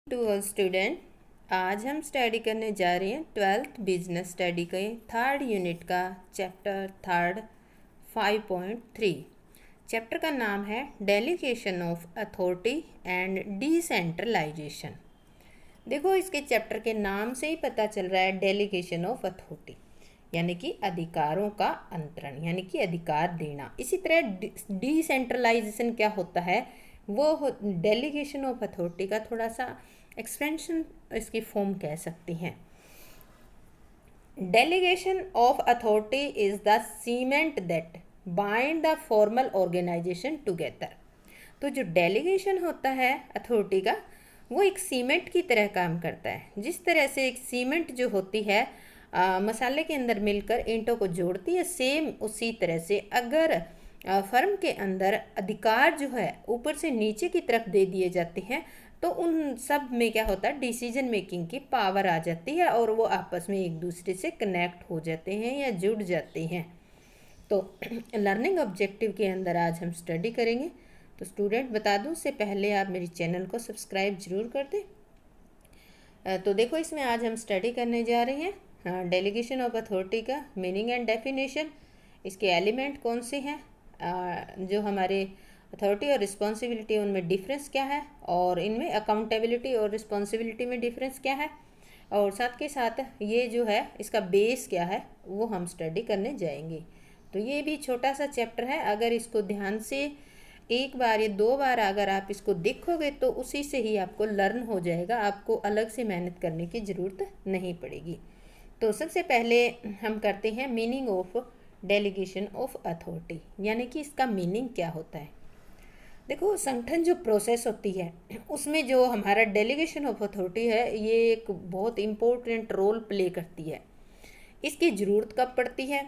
To all student, आज हम study करने जा रहे हैं 12th बिजनेस स्टडी के थर्ड यूनिट का चैप्टर थर्ड 5.3। चैप्टर का नाम है delegation of authority and decentralisation. देखो, इसके चैप्टर के नाम से ही पता चल रहा है डेलीगेशन ऑफ अथॉरिटी यानी कि अधिकारों का अंतरण यानी कि अधिकार देना। इसी तरह डिसेंट्रलाइजेशन क्या होता है, वो डेलीगेशन ऑफ अथॉरिटी का थोड़ा सा एक्सपेंशन इसकी फॉर्म कह सकते हैं। Delegation of authority is the cement that bind the formal organisation together. तो जो डेलीगेशन होता है अथॉरिटी का, वो एक सीमेंट की तरह काम करता है। जिस तरह से एक सीमेंट जो होती है मसाले के अंदर मिलकर ईंटों को जोड़ती है, सेम उसी तरह से अगर फर्म के अंदर अधिकार जो है ऊपर से नीचे की तरफ दे दिए जाते हैं तो उन सब में क्या होता है, डिसीजन मेकिंग की पावर आ जाती है और वो आपस में एक दूसरे से कनेक्ट हो जाते हैं या जुड़ जाते हैं। तो लर्निंग ऑब्जेक्टिव के अंदर आज हम स्टडी करेंगे। तो स्टूडेंट बता दूं, उससे पहले आप मेरी चैनल को सब्सक्राइब जरूर कर दें। तो देखो, इसमें आज हम स्टडी करने जा रहे हैं डेलीगेशन ऑफ अथॉरिटी का मीनिंग एंड डेफिनेशन, इसके एलिमेंट कौन से हैं, जो हमारे अथॉरिटी और रिस्पॉन्सिबिलिटी उनमें डिफरेंस क्या है, और इनमें अकाउंटेबिलिटी और रिस्पॉन्सिबिलिटी में डिफरेंस क्या है, और साथ के साथ ये जो है इसका बेस क्या है वो हम स्टडी करने जाएंगे। तो ये भी छोटा सा चैप्टर है, अगर इसको ध्यान से एक बार या दो बार अगर आप इसको देखोगे तो उसी से ही आपको लर्न हो जाएगा, आपको अलग से मेहनत करने की ज़रूरत नहीं पड़ेगी। तो सबसे पहले हम करते हैं meaning of delegation of authority, यानी कि इसका मीनिंग क्या होता है। देखो, संगठन जो प्रोसेस होती है उसमें जो हमारा डेलीगेशन ऑफ अथॉरिटी है, ये एक बहुत इम्पोर्टेंट रोल प्ले करती है। इसकी ज़रूरत कब पड़ती है?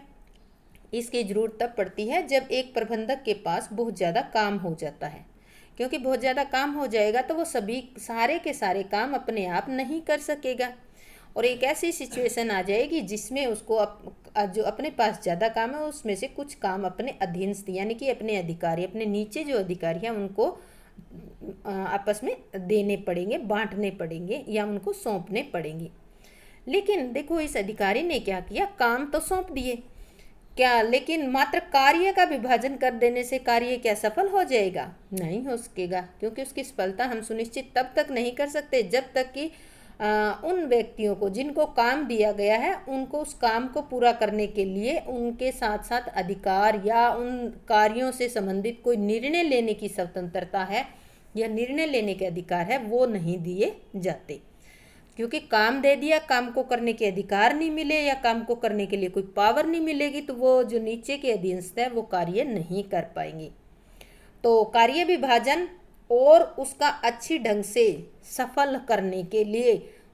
इसकी ज़रूरत तब पड़ती है जब एक प्रबंधक के पास बहुत ज़्यादा काम हो जाता है, क्योंकि बहुत ज़्यादा काम हो जाएगा तो वो सभी सारे के सारे काम अपने आप नहीं कर सकेगा, और एक ऐसी सिचुएशन आ जाएगी जिसमें उसको जो अपने पास ज़्यादा काम है उसमें से कुछ काम अपने अधीनस्थ यानी कि अपने अधिकारी, अपने नीचे जो अधिकारी हैं उनको आपस में देने पड़ेंगे, बांटने पड़ेंगे या उनको सौंपने पड़ेंगे। लेकिन देखो, इस अधिकारी ने क्या किया, काम तो सौंप दिए क्या, लेकिन मात्र कार्य का विभाजन कर देने से कार्य क्या सफल हो जाएगा? नहीं हो सकेगा, क्योंकि उसकी सफलता हम सुनिश्चित तब तक नहीं कर सकते जब तक कि उन व्यक्तियों को जिनको काम दिया गया है उनको उस काम को पूरा करने के लिए उनके साथ साथ अधिकार या उन कार्यों से संबंधित कोई निर्णय लेने की स्वतंत्रता है या निर्णय लेने के अधिकार है वो नहीं दिए जाते। क्योंकि काम दे दिया, काम को करने के अधिकार नहीं मिले या काम को करने के लिए कोई पावर नहीं मिलेगी तो वो जो नीचे के अधीनस्थ है वो कार्य नहीं कर पाएंगे। तो कार्य विभाजन और उसका अच्छी ढंग से सफल करने के लिए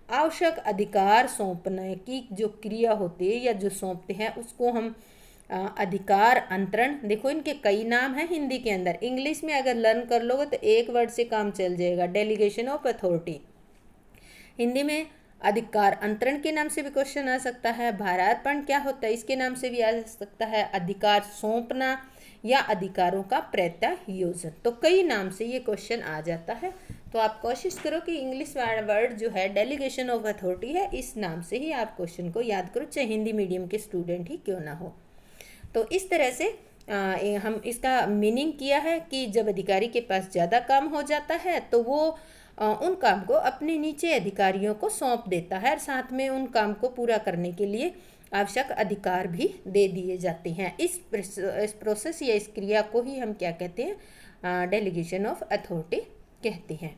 आवश्यक अधिकार सौंपने की जो क्रिया होती है या जो सौंपते हैं उसको हम अधिकार अंतरण। देखो, इनके कई नाम हैं हिंदी के अंदर, इंग्लिश में अगर लर्न कर लोगे तो एक वर्ड से काम चल जाएगा, डेलीगेशन ऑफ अथॉरिटी। हिंदी में अधिकार अंतरण के नाम से भी क्वेश्चन आ सकता है, भारार्पण क्या होता है इसके नाम से भी आ सकता है, अधिकार सौंपना या अधिकारों का प्रत्यायोजन। तो कई नाम से ये क्वेश्चन आ जाता है। तो आप कोशिश करो कि इंग्लिश वर्ड जो है डेलीगेशन ऑफ अथॉरिटी है, इस नाम से ही आप क्वेश्चन को याद करो, चाहे हिंदी मीडियम के स्टूडेंट ही क्यों ना हो। तो इस तरह से हम इसका मीनिंग किया है कि जब अधिकारी के पास ज़्यादा काम हो जाता है तो वो उन काम को अपने नीचे अधिकारियों को सौंप देता है और साथ में उन काम को पूरा करने के लिए आवश्यक अधिकार भी दे दिए जाते हैं। इस प्रोसेस या इस क्रिया को ही हम क्या कहते हैं, डेलीगेशन ऑफ अथॉरिटी कहते हैं।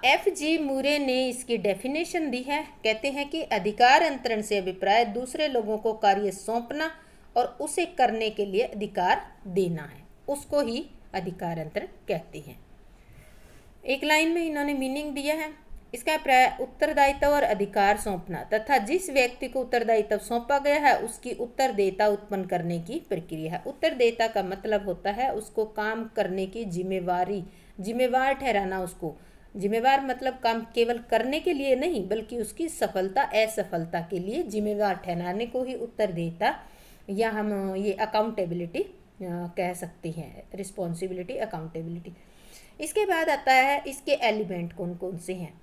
F.G. मूरे ने इसकी डेफिनेशन दी है, कहते हैं कि अधिकार अंतरण से अभिप्राय दूसरे लोगों को कार्य सौंपना और उसे करने के लिए अधिकार देना है, उसको ही अधिकार अंतरण कहते हैं। एक लाइन में इन्होंने मीनिंग दिया है, इसका प्राय उत्तरदायित्व और अधिकार सौंपना तथा जिस व्यक्ति को उत्तरदायित्व सौंपा गया है उसकी उत्तरदेयता उत्पन्न करने की प्रक्रिया है। उत्तरदेयता का मतलब होता है उसको काम करने की जिम्मेवारी, जिम्मेवार ठहराना, उसको जिम्मेवार मतलब काम केवल करने के लिए नहीं बल्कि उसकी सफलता असफलता के लिए जिम्मेवार ठहराने को ही उत्तरदेयता या हम ये अकाउंटेबिलिटी कह सकते हैं, रिस्पॉन्सिबिलिटी अकाउंटेबिलिटी। इसके बाद आता है इसके एलिमेंट कौन कौन से हैं।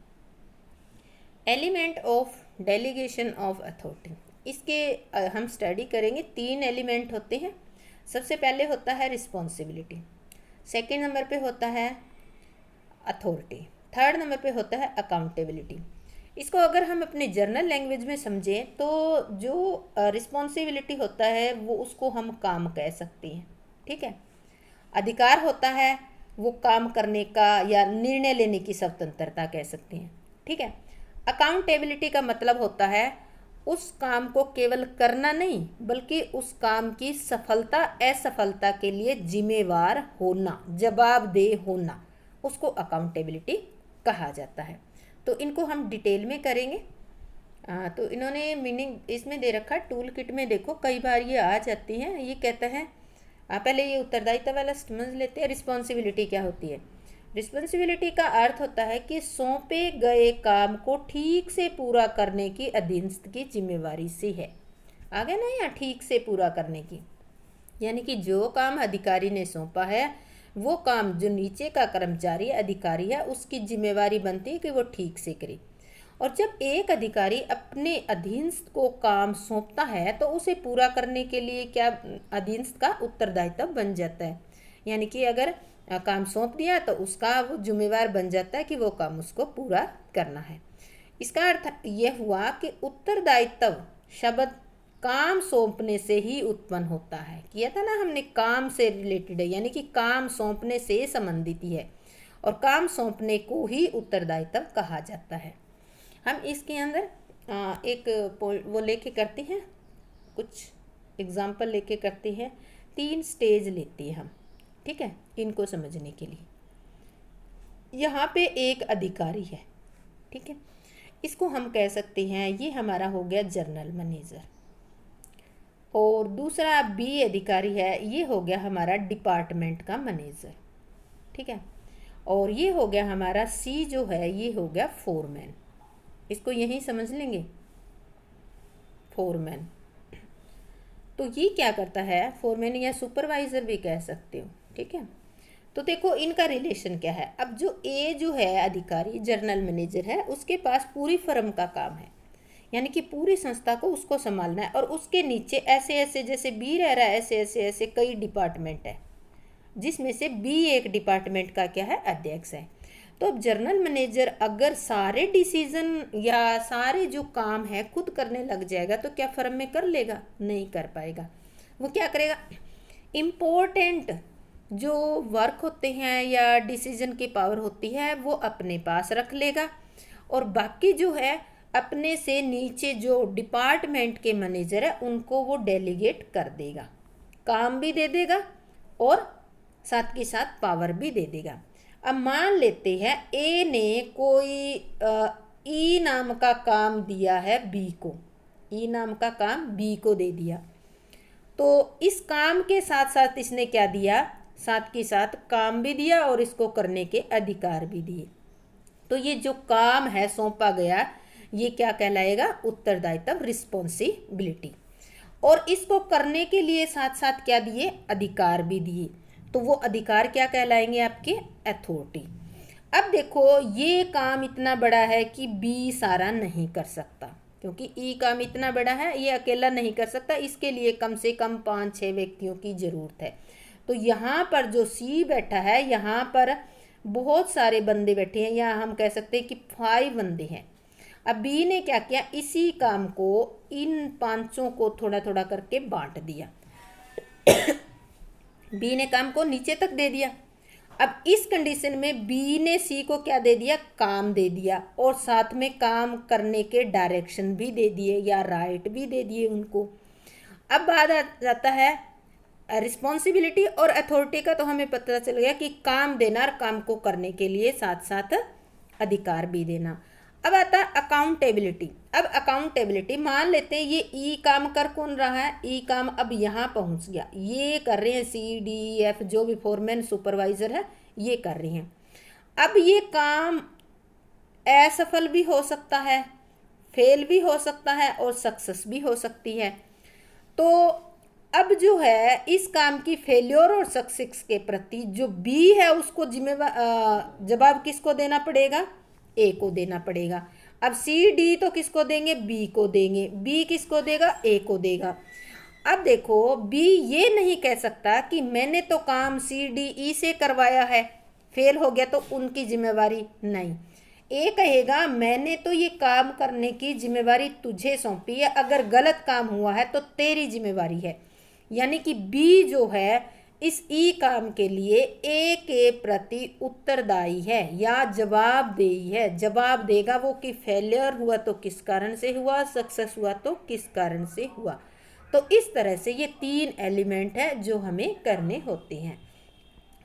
Element of delegation of authority, इसके हम स्टडी करेंगे। 3 एलिमेंट होते हैं। सबसे पहले होता है रिस्पॉन्सिबिलिटी, सेकेंड नंबर पे होता है अथॉरिटी, थर्ड नंबर पे होता है अकाउंटेबिलिटी। इसको अगर हम अपने जर्नल लैंग्वेज में समझें तो जो रिस्पॉन्सिबिलिटी होता है वो उसको हम काम कह सकते हैं, ठीक है। अधिकार होता है वो काम करने का या निर्णय लेने की स्वतंत्रता कह सकते हैं, ठीक है। अकाउंटेबिलिटी का मतलब होता है उस काम को केवल करना नहीं बल्कि उस काम की सफलता असफलता के लिए जिम्मेवार होना, जवाबदेह होना, उसको अकाउंटेबिलिटी कहा जाता है। तो इनको हम डिटेल में करेंगे। तो इन्होंने मीनिंग इसमें दे रखा, टूल किट में देखो कई बार ये आ जाती हैं। ये कहता है पहले ये उत्तरदायित्व वाला समझ लेते हैं। रिस्पॉन्सिबिलिटी क्या होती है? रिस्पॉन्सिबिलिटी का अर्थ होता है कि सौंपे गए काम को ठीक से पूरा करने की अधीनस्थ की जिम्मेवारी से है। आ गया ना यहाँ, ठीक से पूरा करने की, यानी कि जो काम अधिकारी ने सौंपा है वो काम जो नीचे का कर्मचारी अधिकारी है उसकी जिम्मेवारी बनती है कि वो ठीक से करे। और जब एक अधिकारी अपने अधीनस्थ को काम सौंपता है तो उसे पूरा करने के लिए क्या अधीनस्थ का उत्तरदायित्व बन जाता है। यानी कि अगर काम सौंप दिया तो उसका वो जिम्मेवार बन जाता है कि वो काम उसको पूरा करना है। इसका अर्थ यह हुआ कि उत्तरदायित्व शब्द काम सौंपने से ही उत्पन्न होता है। किया था ना हमने, काम से रिलेटेड है, यानी कि काम सौंपने से संबंधित ही है और काम सौंपने को ही उत्तरदायित्व कहा जाता है। हम इसके अंदर एक वो लेके करते हैं, कुछ एग्जाम्पल लेके करते हैं। 3 स्टेज लेते हैं हम, ठीक है, इनको समझने के लिए। यहाँ पे एक अधिकारी है, ठीक है, इसको हम कह सकते हैं ये हमारा हो गया जर्नल मैनेजर। और दूसरा बी अधिकारी है, ये हो गया हमारा डिपार्टमेंट का मैनेजर, ठीक है। और ये हो गया हमारा सी जो है, ये हो गया फोरमैन। इसको यहीं समझ लेंगे, फोरमैन। तो ये क्या करता है, फोरमैन या सुपरवाइजर भी कह सकते हो, ठीक है। तो देखो इनका रिलेशन क्या है। अब जो ए जो है अधिकारी जर्नल मैनेजर है, उसके पास पूरी फर्म का काम है, यानी कि पूरी संस्था को उसको संभालना है। और उसके नीचे ऐसे ऐसे जैसे बी रह रहा है, ऐसे ऐसे ऐसे कई डिपार्टमेंट है, जिसमें से बी एक डिपार्टमेंट का क्या है, अध्यक्ष है। तो अब जर्नल मैनेजर अगर सारे डिसीजन या सारे जो काम है खुद करने लग जाएगा तो क्या फर्म में कर लेगा? नहीं कर पाएगा। वो क्या करेगा, इम्पोर्टेंट जो वर्क होते हैं या डिसीजन की पावर होती है वो अपने पास रख लेगा और बाकी जो है अपने से नीचे जो डिपार्टमेंट के मैनेजर है उनको वो डेलीगेट कर देगा, काम भी दे देगा और साथ के साथ पावर भी दे देगा। अब मान लेते हैं ए ने कोई ई नाम का काम दिया है बी को, ई नाम का काम बी को दे दिया। तो इस काम के साथ साथ इसने क्या दिया, साथ के साथ काम भी दिया और इसको करने के अधिकार भी दिए। तो ये जो काम है सौंपा गया ये क्या कहलाएगा, उत्तरदायित्व, रिस्पॉन्सिबिलिटी। और इसको करने के लिए साथ साथ क्या दिए, अधिकार भी दिए। तो वो अधिकार क्या कहलाएंगे, आपके अथॉरिटी। अब देखो ये काम इतना बड़ा है कि बी सारा नहीं कर सकता, क्योंकि ई काम इतना बड़ा है ये अकेला नहीं कर सकता, इसके लिए कम से कम 5-6 व्यक्तियों की ज़रूरत है। तो यहाँ पर जो सी बैठा है यहाँ पर बहुत सारे बंदे बैठे हैं, या हम कह सकते हैं कि 5 बंदे हैं। अब बी ने क्या किया, इसी काम को इन 5 को थोड़ा थोड़ा करके बांट दिया। बी ने काम को नीचे तक दे दिया। अब इस कंडीशन में बी ने सी को क्या दे दिया, काम दे दिया और साथ में काम करने के डायरेक्शन भी दे दिए या राइट भी दे दिए उनको। अब बात आ जाता है रिस्पॉन्सिबिलिटी और अथॉरिटी का। तो हमें पता चल गया कि काम देना और काम को करने के लिए साथ साथ अधिकार भी देना। अब आता है अकाउंटेबिलिटी। अब अकाउंटेबिलिटी मान लेते हैं ये ई काम कर कौन रहा है, ई काम अब यहाँ पहुँच गया, ये कर रहे हैं सी डी एफ जो भी फोरमैन सुपरवाइजर है ये कर रहे हैं। अब ये काम असफल भी हो सकता है, फेल भी हो सकता है और सक्सेस भी हो सकती है। तो अब जो है इस काम की फेल्योर और सक्सेस के प्रति जो बी है उसको जवाब किसको देना पड़ेगा, ए को देना पड़ेगा। अब सी डी तो किसको देंगे, बी को देंगे, बी किसको देगा, ए को देगा। अब देखो बी ये नहीं कह सकता कि मैंने तो काम सी डी ई से करवाया है, फेल हो गया तो उनकी जिम्मेवारी नहीं। ए कहेगा मैंने तो ये काम करने की जिम्मेवारी तुझे सौंपी है, अगर गलत काम हुआ है तो तेरी जिम्मेवारी है। यानी कि बी जो है इस ई काम के लिए ए के प्रति उत्तरदायी है या जवाबदेही है। जवाब देगा वो कि फेलियर हुआ तो किस कारण से हुआ, सक्सेस हुआ तो किस कारण से हुआ। तो इस तरह से ये 3 एलिमेंट है जो हमें करने होते हैं।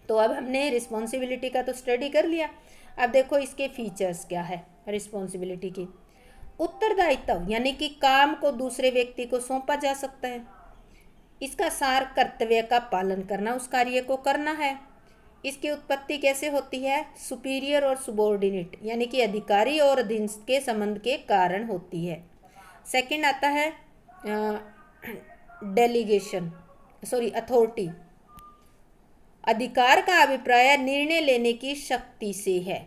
तो अब हमने रिस्पॉन्सिबिलिटी का तो स्टडी कर लिया। अब देखो इसके फीचर्स क्या है रिस्पॉन्सिबिलिटी की। उत्तरदायित्व यानी कि काम को दूसरे व्यक्ति को सौंपा जा सकता है। इसका सार कर्तव्य का पालन करना, उस कार्य को करना है। इसकी उत्पत्ति कैसे होती है, सुपीरियर और सुबॉर्डिनेट यानी कि अधिकारी और अधीनस्थ के संबंध के कारण होती है। सेकंड आता है डेलीगेशन अथॉरिटी। अधिकार का अभिप्राय निर्णय लेने की शक्ति से है।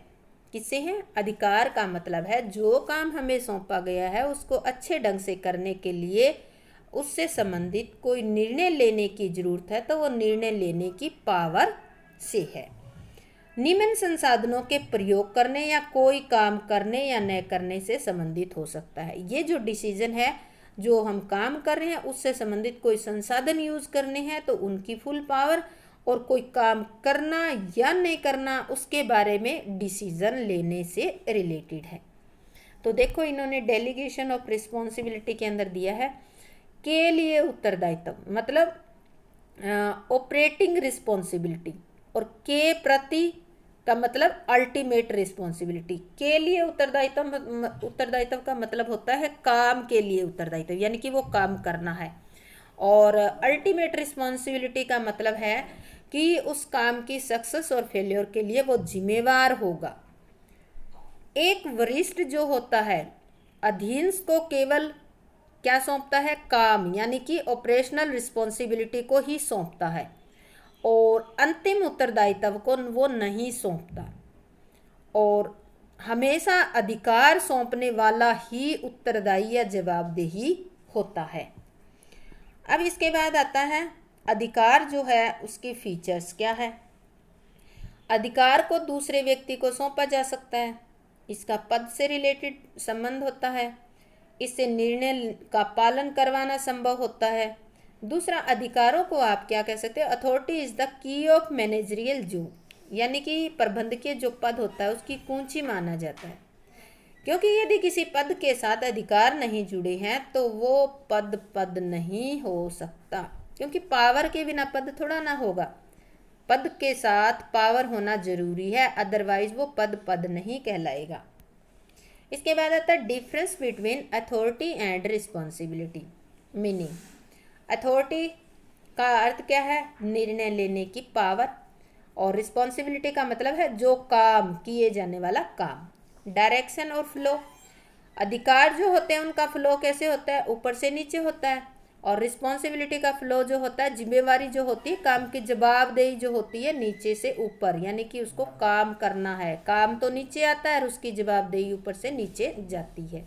किससे है, अधिकार का मतलब है जो काम हमें सौंपा गया है उसको अच्छे ढंग से करने के लिए उससे संबंधित कोई निर्णय लेने की जरूरत है तो वो निर्णय लेने की पावर से है। निम्न संसाधनों के प्रयोग करने या कोई काम करने या न करने से संबंधित हो सकता है। ये जो डिसीजन है जो हम काम कर रहे हैं उससे संबंधित कोई संसाधन यूज करने हैं तो उनकी फुल पावर, और कोई काम करना या नहीं करना उसके बारे में डिसीजन लेने से रिलेटेड है। तो देखो इन्होंने डेलीगेशन ऑफ रिस्पॉन्सिबिलिटी के अंदर दिया है के लिए उत्तरदायित्व मतलब ऑपरेटिंग रिस्पॉन्सिबिलिटी, और के प्रति का मतलब अल्टीमेट रिस्पॉन्सिबिलिटी। के लिए उत्तरदायित्व का मतलब होता है काम के लिए उत्तरदायित्व यानी कि वो काम करना है, और अल्टीमेट रिस्पॉन्सिबिलिटी का मतलब है कि उस काम की सक्सेस और फेलियर के लिए वो जिम्मेवार होगा। एक वरिष्ठ जो होता है अधीनस्थ को केवल क्या सौंपता है, काम यानी कि ऑपरेशनल रिस्पॉन्सिबिलिटी को ही सौंपता है, और अंतिम उत्तरदायित्व को वो नहीं सौंपता, और हमेशा अधिकार सौंपने वाला ही उत्तरदायी या जवाबदेही होता है। अब इसके बाद आता है अधिकार जो है उसकी फीचर्स क्या है। अधिकार को दूसरे व्यक्ति को सौंपा जा सकता है, इसका पद से रिलेटेड संबंध होता है, इससे निर्णय का पालन करवाना संभव होता है। दूसरा, अधिकारों को आप क्या कह सकते हैं, authority is the key of managerial job यानी कि प्रबंधकीय जो पद होता है उसकी कुंजी माना जाता है, क्योंकि यदि किसी पद के साथ अधिकार नहीं जुड़े हैं तो वो पद नहीं हो सकता, क्योंकि पावर के बिना पद थोड़ा ना होगा। पद के साथ पावर होना जरूरी है, अदरवाइज वो पद नहीं कहलाएगा। इसके बाद आता है difference between authority and responsibility. Meaning, authority का अर्थ क्या है, निर्णय लेने की पावर, और रिस्पॉन्सिबिलिटी का मतलब है जो काम किए जाने वाला काम। डायरेक्शन और फ्लो, अधिकार जो होते हैं उनका फ्लो कैसे होता है, ऊपर से नीचे होता है, और रिस्पॉन्सिबिलिटी का फ्लो जो होता है, जिम्मेवारी जो होती है, काम की जवाबदेही जो होती है नीचे से ऊपर, यानी कि उसको काम करना है, काम तो नीचे आता है और उसकी जवाबदेही ऊपर से नीचे जाती है।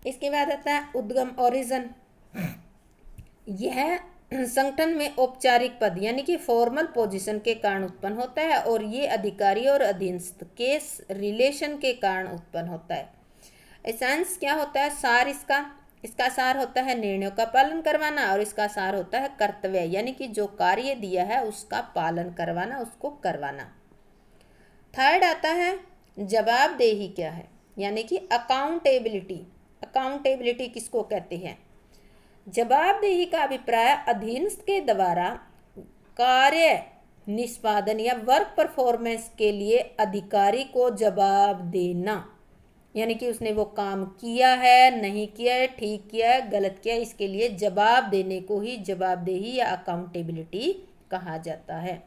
इसके बाद आता है उद्गम, ओरिजिन। यह संगठन में औपचारिक पद यानी कि फॉर्मल पोजीशन के कारण उत्पन्न होता है, और ये अधिकारी और अधीनस्थ के रिलेशन के कारण उत्पन्न होता है। एसेंस क्या होता है, सार इसका सार होता है निर्णयों का पालन करवाना, और इसका सार होता है कर्तव्य यानी कि जो कार्य दिया है उसका पालन करवाना, उसको करवाना। थर्ड आता है जवाबदेही क्या है, यानी कि अकाउंटेबिलिटी। अकाउंटेबिलिटी किसको कहते हैं, जवाबदेही का अभिप्राय अधीनस्थ के द्वारा कार्य निष्पादन या वर्क परफॉर्मेंस के लिए अधिकारी को जवाब देना, यानी कि उसने वो काम किया है, नहीं किया है, ठीक किया है, गलत किया है, इसके लिए जवाब देने को ही जवाबदेही या अकाउंटेबिलिटी कहा जाता है।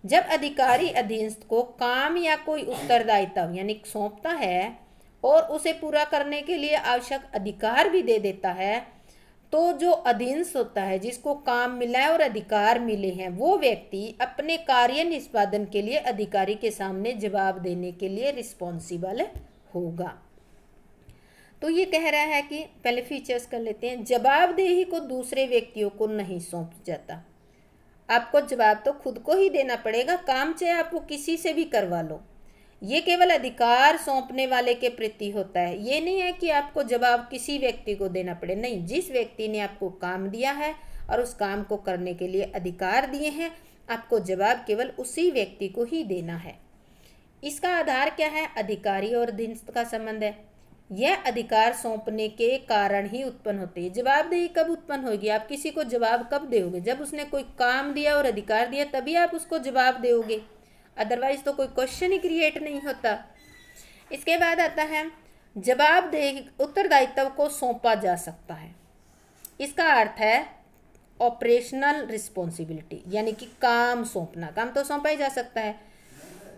जब अधिकारी अधीनस्थ को काम या कोई उत्तरदायित्व यानी सौंपता है और उसे पूरा करने के लिए आवश्यक अधिकार भी दे देता है तो जो अधीनस्थ होता है, जिसको काम मिला है और अधिकार मिले हैं, वो व्यक्ति अपने कार्य निष्पादन के लिए अधिकारी के सामने जवाब देने के लिए रिस्पॉन्सिबल होगा। तो ये कह रहा है कि पहले फीचर्स कर लेते हैं। जवाबदेही को दूसरे व्यक्तियों को नहीं सौंप जाता। आपको जवाब तो खुद को ही देना पड़ेगा, काम चाहे आप वो किसी से भी करवा लो। ये केवल अधिकार सौंपने वाले के प्रति होता है। ये नहीं है कि आपको जवाब किसी व्यक्ति को देना पड़े, नहीं, जिस व्यक्ति ने आपको काम दिया है और उस काम को करने के लिए अधिकार दिए हैं, आपको जवाब केवल उसी व्यक्ति को ही देना है। इसका आधार क्या है? अधिकारी और अधीनस्थ का संबंध है। यह अधिकार सौंपने के कारण ही उत्पन्न होती है। जवाबदेही कब उत्पन्न होगी? आप किसी को जवाब कब दोगे? जब उसने कोई काम दिया और अधिकार दिया, तभी आप उसको जवाब दोगे, अदरवाइज तो कोई क्वेश्चन ही क्रिएट नहीं होता। इसके बाद आता है जवाबदेही, उत्तरदायित्व को सौंपा जा सकता है। इसका अर्थ है ऑपरेशनल रिस्पॉन्सिबिलिटी, यानी कि काम सौंपना। काम तो सौंपा ही जा सकता है,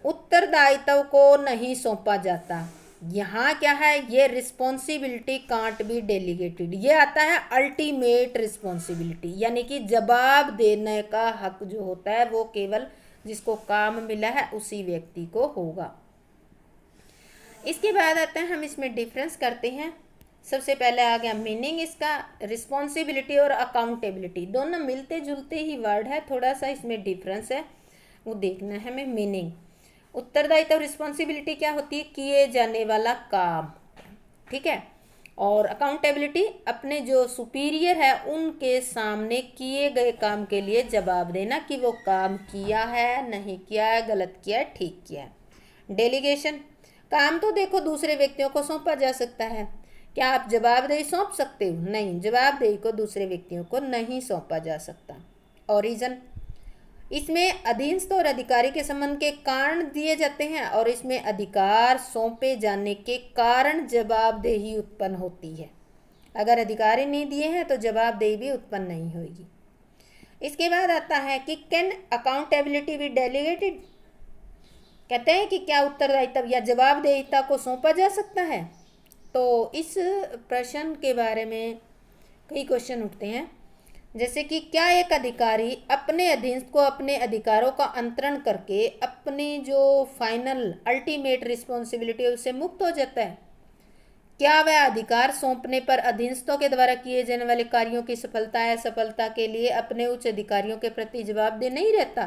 उत्तरदायित्व को नहीं सौंपा जाता। यहाँ क्या है? ये रिस्पॉन्सिबिलिटी कांट बी डेलीगेटेड। ये आता है अल्टीमेट रिस्पॉन्सिबिलिटी, यानी कि जवाब देने का हक जो होता है वो केवल जिसको काम मिला है उसी व्यक्ति को होगा। इसके बाद आता है, हम इसमें डिफरेंस करते हैं। सबसे पहले आ गया मीनिंग इसका। रिस्पॉन्सिबिलिटी और अकाउंटेबिलिटी दोनों मिलते जुलते ही वर्ड है, थोड़ा सा इसमें डिफरेंस है, वो देखना है हमें। मीनिंग, उत्तरदायित्व और रिस्पॉन्सिबिलिटी क्या होती है? किए जाने वाला काम, ठीक है। और अकाउंटेबिलिटी, अपने जो सुपीरियर है उनके सामने किए गए काम के लिए जवाब देना कि वो काम किया है, नहीं किया है, गलत किया है, ठीक किया है। डेलीगेशन, काम तो देखो दूसरे व्यक्तियों को सौंपा जा सकता है। क्या आप जवाबदेही सौंप सकते हो? नहीं, जवाबदेही को दूसरे व्यक्तियों को नहीं सौंपा जा सकता। ओरिजिन, इसमें अधीनस्थ और अधिकारी के संबंध के कारण दिए जाते हैं और इसमें अधिकार सौंपे जाने के कारण जवाबदेही उत्पन्न होती है। अगर अधिकारी नहीं दिए हैं तो जवाबदेही भी उत्पन्न नहीं होगी। इसके बाद आता है कि कैन अकाउंटेबिलिटी बी डेलीगेटेड, कहते हैं कि क्या उत्तरदायित्व या जवाबदेहिता को सौंपा जा सकता है। तो इस प्रश्न के बारे में कई क्वेश्चन उठते हैं, जैसे कि क्या एक अधिकारी अपने अधीनस्थ को अपने अधिकारों का अंतरण करके अपनी जो फाइनल अल्टीमेट रिस्पॉन्सिबिलिटी है उससे मुक्त हो जाता है? क्या वह अधिकार सौंपने पर अधीनस्थों के द्वारा किए जाने वाले कार्यों की सफलता या असफलता के लिए अपने उच्च अधिकारियों के प्रति जवाबदेह नहीं रहता?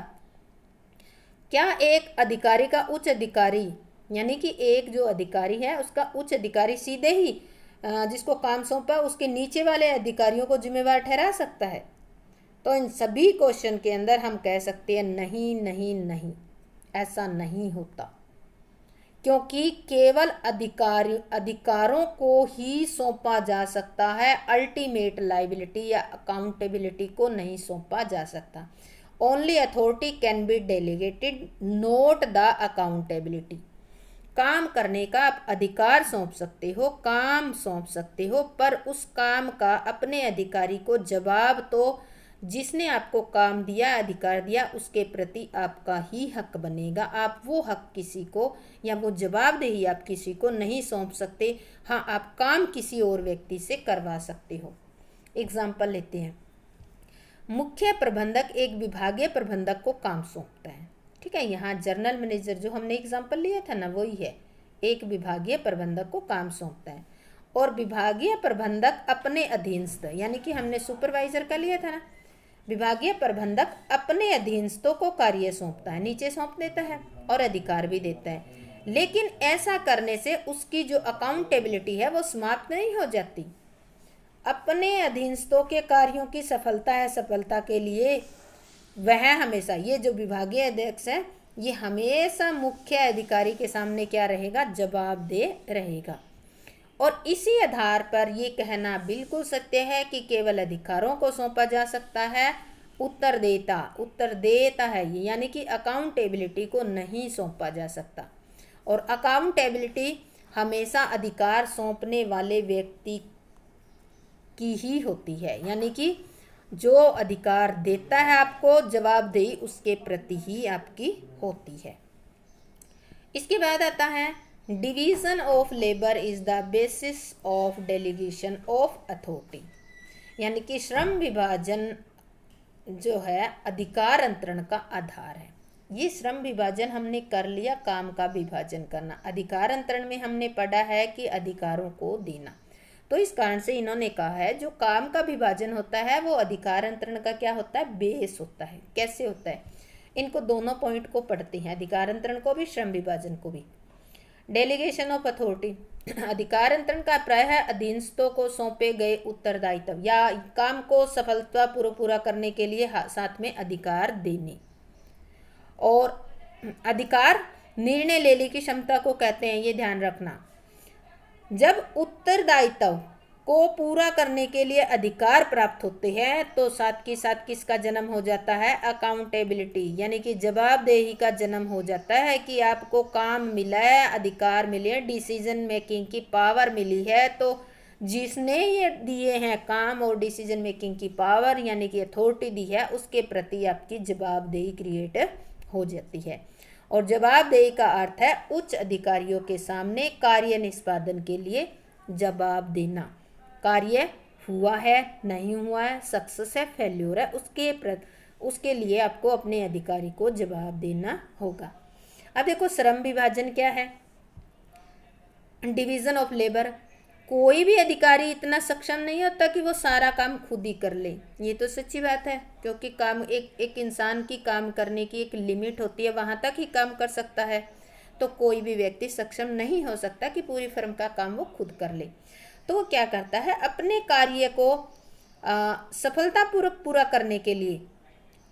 क्या एक अधिकारी का उच्च अधिकारी, यानी कि एक जो अधिकारी है उसका उच्च अधिकारी सीधे ही जिसको काम सौंपा उसके नीचे वाले अधिकारियों को जिम्मेवार ठहरा सकता है? तो इन सभी क्वेश्चन के अंदर हम कह सकते हैं नहीं नहीं नहीं, ऐसा नहीं होता, क्योंकि केवल अधिकारों को ही सौंपा जा सकता है, अल्टीमेट लायबिलिटी या अकाउंटेबिलिटी को नहीं सौंपा जा सकता। Only authority can be delegated, note the accountability. काम करने का आप अधिकार सौंप सकते हो, काम सौंप सकते हो, पर उस काम का अपने अधिकारी को जवाब तो जिसने आपको काम दिया, अधिकार दिया, उसके प्रति आपका ही हक बनेगा। आप वो हक किसी को या वो जवाबदेही आप किसी को नहीं सौंप सकते। हाँ, आप काम किसी और व्यक्ति से करवा सकते हो। एग्जाम्पल लेते हैं। मुख्य प्रबंधक एक विभागीय प्रबंधक को काम सौंपता है, ठीक है। यहाँ जर्नल मैनेजर जो हमने एग्जाम्पल लिया था ना, वही है। एक विभागीय प्रबंधक को काम सौंपता है और विभागीय प्रबंधक अपने अधीनस्थ, यानी कि हमने सुपरवाइजर का लिया था ना, विभागीय प्रबंधक अपने अधीनस्थों को कार्य सौंपता है, नीचे सौंप देता है और अधिकार भी देता है। लेकिन ऐसा करने से उसकी जो अकाउंटेबिलिटी है वो समाप्त नहीं हो जाती। अपने अधीनस्थों के कार्यों की सफलता है सफलता के लिए वह हमेशा, ये जो विभागीय अध्यक्ष है ये हमेशा मुख्य अधिकारी के सामने क्या रहेगा? जवाबदेह रहेगा। और इसी आधार पर ये कहना बिल्कुल सत्य है कि केवल अधिकारों को सौंपा जा सकता है, उत्तरदेता है ये, यानी कि अकाउंटेबिलिटी को नहीं सौंपा जा सकता। और अकाउंटेबिलिटी हमेशा अधिकार सौंपने वाले व्यक्ति की ही होती है, यानी कि जो अधिकार देता है आपको, जवाबदेही उसके प्रति ही आपकी होती है। इसके बाद आता है division of labour is the basis of delegation of authority, यानी कि श्रम विभाजन जो है अधिकार अंतरण का आधार है। ये श्रम विभाजन हमने कर लिया, काम का विभाजन करना। अधिकार अंतरण में हमने पढ़ा है कि अधिकारों को देना। तो इस कारण से इन्होंने कहा है जो काम का विभाजन होता है वो अधिकार अंतरण का क्या होता है, बेस होता है। कैसे होता है, इनको दोनों पॉइंट को पढ़ते हैं, अधिकार अंतरण को भी श्रम विभाजन को भी। डेलीगेशन ऑफ अथॉरिटी, अधिकार अंतरण का प्राय है अधीनस्थों को सौंपे गए उत्तरदायित्व या काम को सफलतापूर्वक पूरा करने के लिए साथ में अधिकार देने। और अधिकार निर्णय लेने की क्षमता को कहते हैं, ये ध्यान रखना। जब उत्तरदायित्व को पूरा करने के लिए अधिकार प्राप्त होते हैं तो साथ के साथ किसका जन्म हो जाता है, अकाउंटेबिलिटी, यानी कि जवाबदेही का जन्म हो जाता है कि आपको काम मिला है, अधिकार मिले, डिसीजन मेकिंग की पावर मिली है, तो जिसने ये दिए हैं काम और डिसीजन मेकिंग की पावर यानी कि अथॉरिटी दी है उसके प्रति आपकी जवाबदेही क्रिएट हो जाती है। और जवाबदेही का अर्थ है उच्च अधिकारियों के सामने कार्य निष्पादन के लिए जवाब देना। कार्य हुआ है, नहीं हुआ है, सक्सेस है, फेल्योर है, उसके लिए आपको अपने अधिकारी को जवाब देना होगा। अब देखो श्रम विभाजन क्या है, डिवीजन ऑफ लेबर। कोई भी अधिकारी इतना सक्षम नहीं होता कि वो सारा काम खुद ही कर ले, ये तो सच्ची बात है, क्योंकि काम एक इंसान की काम करने की एक लिमिट होती है, वहाँ तक ही काम कर सकता है। तो कोई भी व्यक्ति सक्षम नहीं हो सकता कि पूरी फर्म का काम वो खुद कर ले। तो वो क्या करता है, अपने कार्य को सफलतापूर्वक पूरा करने के लिए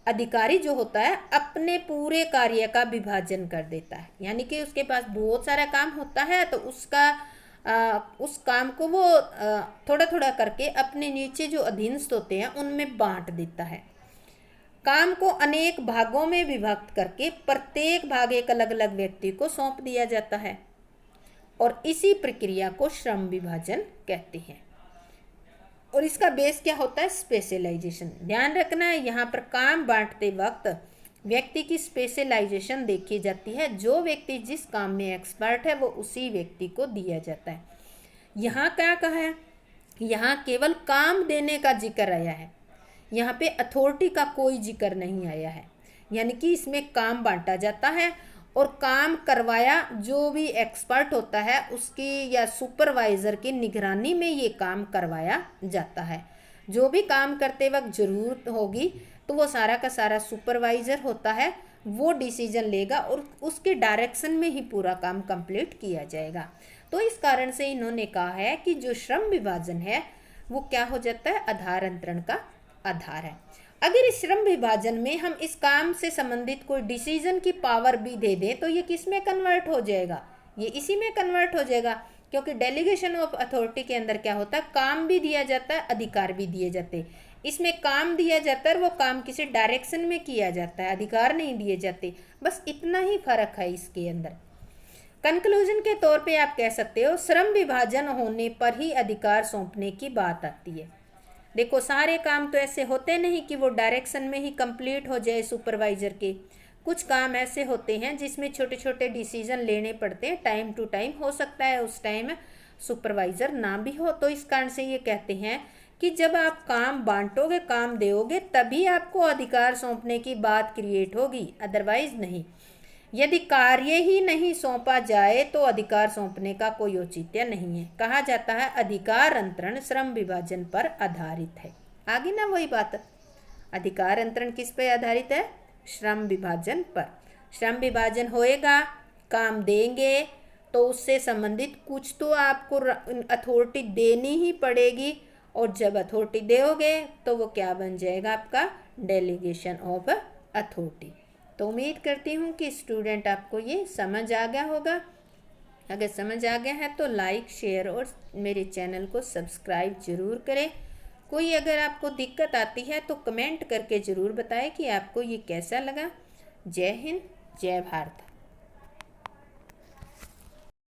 अधिकारी जो होता है अपने पूरे कार्य का विभाजन कर देता है। यानी कि उसके पास बहुत सारा काम होता है तो उस काम को वो थोड़ा थोड़ा करके अपने नीचे जो अधीनस्थ होते हैं उनमें बांट देता है। काम को अनेक भागों में विभक्त करके प्रत्येक भाग एक अलग अलग व्यक्ति को सौंप दिया जाता है और इसी प्रक्रिया को श्रम विभाजन कहते हैं। और इसका बेस क्या होता है, स्पेशलाइजेशन। ध्यान रखना है यहाँ पर काम बांटते वक्त व्यक्ति की स्पेशलाइजेशन देखी जाती है। जो व्यक्ति जिस काम में एक्सपर्ट है वो उसी व्यक्ति को दिया जाता है। यहाँ क्या कहा है, यहाँ केवल काम देने का जिक्र आया है, यहाँ पे अथॉरिटी का कोई जिक्र नहीं आया है। यानी कि इसमें काम बांटा जाता है और काम करवाया जो भी एक्सपर्ट होता है उसकी या सुपरवाइज़र की निगरानी में ये काम करवाया जाता है। जो भी काम करते वक्त ज़रूरत होगी तो वो सारा का सारा सुपरवाइज़र होता है, वो डिसीजन लेगा और उसके डायरेक्शन में ही पूरा काम कंप्लीट किया जाएगा। तो इस कारण से इन्होंने कहा है कि जो श्रम विभाजन है वो क्या हो जाता है, आधार अंतरण का आधार है। अगर इस श्रम विभाजन में हम इस काम से संबंधित कोई डिसीजन की पावर भी दे दें तो ये किस में कन्वर्ट हो जाएगा, ये इसी में कन्वर्ट हो जाएगा, क्योंकि डेलीगेशन ऑफ अथॉरिटी के अंदर क्या होता है, काम भी दिया जाता है, अधिकार भी दिए जाते हैं। इसमें काम दिया जाता है, वो काम किसी डायरेक्शन में किया जाता है, अधिकार नहीं दिए जाते। बस इतना ही फर्क है इसके अंदर। कंक्लूजन के तौर पे आप कह सकते हो श्रम विभाजन होने पर ही अधिकार सौंपने की बात आती है। देखो सारे काम तो ऐसे होते नहीं कि वो डायरेक्शन में ही कंप्लीट हो जाए सुपरवाइजर के। कुछ काम ऐसे होते हैं जिसमें छोटे छोटे डिसीजन लेने पड़ते हैं, टाइम टू टाइम। हो सकता है उस टाइम सुपरवाइजर ना भी हो। तो इस कारण से ये कहते हैं कि जब आप काम बांटोगे, काम दोगे, तभी आपको अधिकार सौंपने की बात क्रिएट होगी, अदरवाइज नहीं। यदि कार्य ही नहीं सौंपा जाए तो अधिकार सौंपने का कोई औचित्य नहीं है। कहा जाता है अधिकार अंतरण श्रम विभाजन पर आधारित है। आगे ना वही बात, अधिकार अंतरण किस पर आधारित है, श्रम विभाजन पर। श्रम विभाजन होएगा, काम देंगे तो उससे संबंधित कुछ तो आपको अथॉरिटी देनी ही पड़ेगी, और जब अथॉरिटी दोगे तो वो क्या बन जाएगा, आपका डेलीगेशन ऑफ अथॉरिटी। तो उम्मीद करती हूँ कि स्टूडेंट आपको ये समझ आ गया होगा। अगर समझ आ गया है तो लाइक, शेयर और मेरे चैनल को सब्सक्राइब ज़रूर करें। कोई अगर आपको दिक्कत आती है तो कमेंट करके ज़रूर बताएं कि आपको ये कैसा लगा। जय हिंद, जय भारत।